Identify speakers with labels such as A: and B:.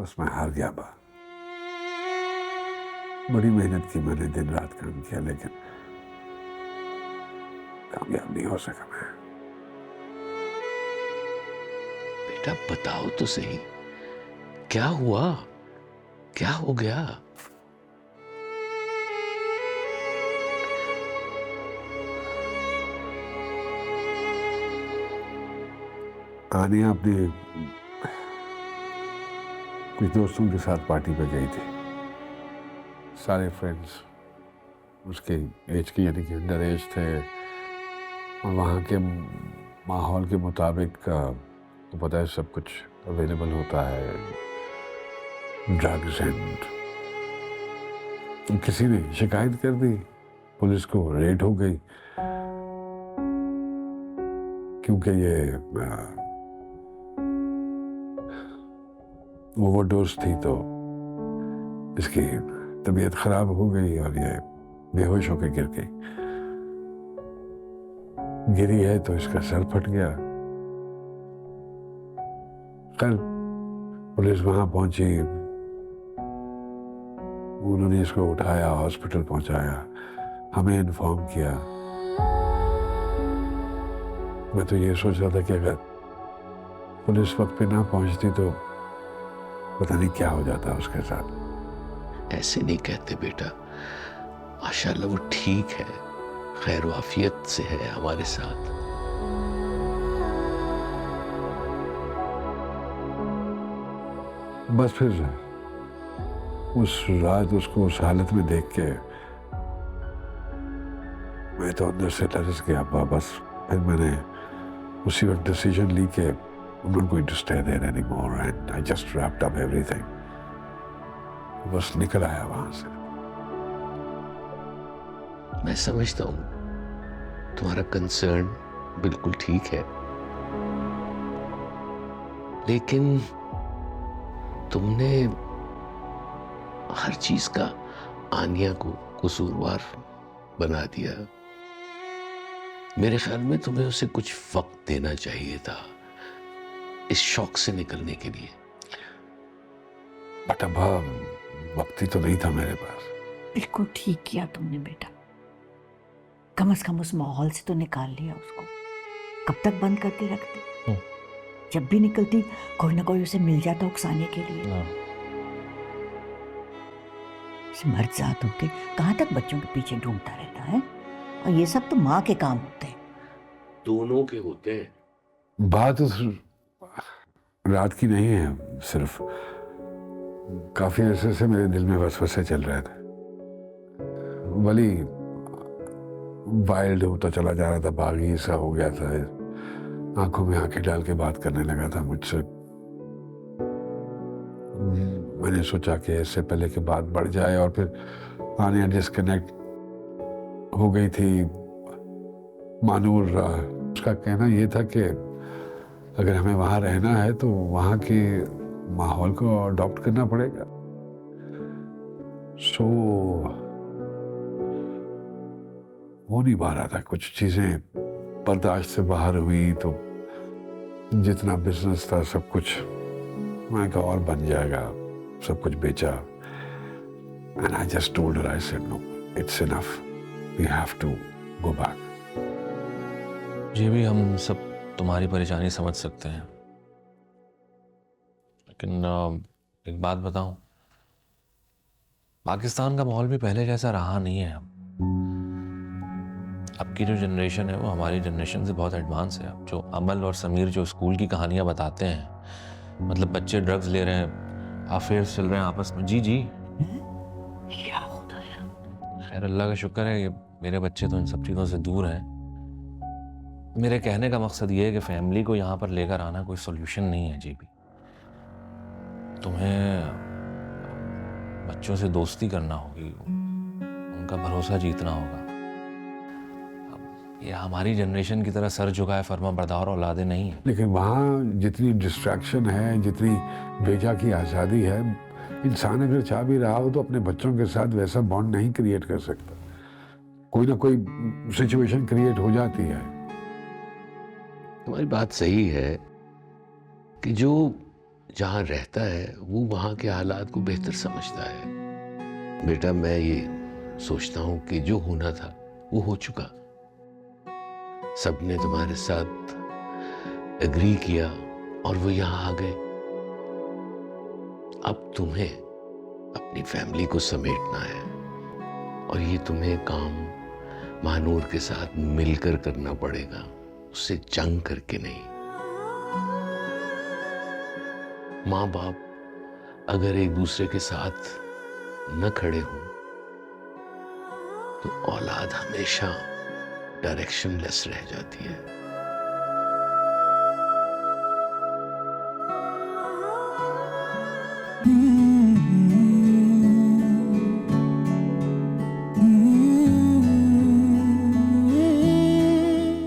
A: बस मैं हार गया बा। बड़ी मेहनत की मैंने, दिन रात काम किया, लेकिन कामयाब नहीं हो सका मैं।
B: बेटा बताओ तो सही, क्या हुआ, क्या हो गया?
A: आनिया अपने कुछ दोस्तों के साथ पार्टी पे गई थी। सारे फ्रेंड्स उसके एज के, यानी कि अंडर एज थे, और वहाँ के माहौल के मुताबिक तो पता है सब कुछ अवेलेबल होता है, ड्रग्स एंड। किसी ने शिकायत कर दी, पुलिस को रेड हो गई, क्योंकि ये ओवरडोज थी, तो इसकी तबीयत खराब हो गई और ये बेहोश होकर गिर गई। गिरी है तो इसका सर फट गया। कल पुलिस वहां पहुंची, उन्होंने इसको उठाया, हॉस्पिटल पहुंचाया, हमें इन्फॉर्म किया। मैं तो ये सोच रहा था कि अगर पुलिस वक्त पे ना पहुंचती तो पता नहीं क्या हो जाता उसके साथ।
B: ऐसे नहीं कहते बेटा, माशाल्लाह वो ठीक है, खैर वाफियत से है हमारे साथ।
A: बस फिर उस रात उसको उस हालत में देख के मैं तो अंदर से लरस गया। बस फिर मैंने उसी वक्त डिसीजन ली कि I'm not going to stay there anymore, and I just wrapped up everything. बस निकल आया वहां से।
B: मैं समझता हूं तुम्हारा कंसर्न बिल्कुल ठीक है, लेकिन तुमने हर चीज का आनिया को कसूरवार बना दिया। मेरे ख्याल में तुम्हें उसे कुछ वक्त देना चाहिए था इस शौक से निकलने के लिए।
A: बट अब वक्त ही तो नहीं था मेरे पास।
C: बिल्कुल ठीक किया तुमने बेटा, कम से कम उस माहौल से तो निकाल लिया उसको। कब तक बंद करके रखते? जब भी निकलती कोई ना कोई उसे मिल जाता उकसाने के लिए। मर्द जात होके कहाँ तक बच्चों के पीछे ढूंढता रहता है, और ये सब तो माँ के काम होते हैं।
B: दोनों के होते हैं।
A: बात रात की नहीं है, सिर्फ काफी अरसे से मेरे दिल में वसवसे चल रहे थे। वली वाइल्ड होता चला जा रहा था, बागी सा हो गया था, आंखों में आंखें डाल के बात करने लगा था मुझसे। मैंने सोचा कि इससे पहले कि बात बढ़ जाए और फिर आनिया डिस्कनेक्ट हो गई थी। मानूर उसका कहना ये था कि अगर हमें वहां रहना है तो वहां के माहौल को अडॉप्ट करना पड़ेगा। सो हो नहीं पा रहा था, कुछ चीजें बर्दाश्त से बाहर हुई, तो जितना बिजनेस था सब कुछ मैं कहा और बन जाएगा, सब कुछ बेचा। And I just told her, I said no, it's enough, we have to go back.
D: जी भी हम सब तुम्हारी परेशानी समझ सकते हैं, लेकिन एक बात बताऊं, पाकिस्तान का माहौल भी पहले जैसा रहा नहीं है। अब की जो जनरेशन है वो हमारी जनरेशन से बहुत एडवांस है। अब जो अमल और समीर जो स्कूल की कहानियां बताते हैं, मतलब बच्चे ड्रग्स ले रहे हैं, अफेयर्स चल रहे हैं आपस में। जी जी
C: क्या होता है?
D: खैर अल्लाह का शुक्र है कि मेरे बच्चे तो इन सब चीज़ों से दूर हैं। मेरे कहने का मकसद ये है कि फैमिली को यहाँ पर लेकर आना कोई सोल्यूशन नहीं है। जी भी तुम्हें बच्चों से दोस्ती करना होगी, उनका भरोसा जीतना होगा। अब ये हमारी जनरेशन की तरह सर झुकाए फर्मा बरदार औलादे नहीं है।
A: लेकिन वहाँ जितनी डिस्ट्रैक्शन है, जितनी बेजा की आज़ादी है, इंसान अगर चाह भी रहा हो तो अपने बच्चों के साथ वैसा बॉन्ड नहीं क्रिएट कर सकता। कोई ना कोई सिचुएशन क्रिएट हो जाती है।
B: तुम्हारी बात सही है कि जो जहाँ रहता है वो वहाँ के हालात को बेहतर समझता है। बेटा, मैं ये सोचता हूँ कि जो होना था वो हो चुका। सबने तुम्हारे साथ एग्री किया और वो यहाँ आ गए। अब तुम्हें अपनी फैमिली को समेटना है और ये तुम्हें काम महानूर के साथ मिलकर करना पड़ेगा, उससे जंग करके नहीं। माँ बाप अगर एक दूसरे के साथ न खड़े हों तो औलाद हमेशा डायरेक्शनलेस रह जाती है।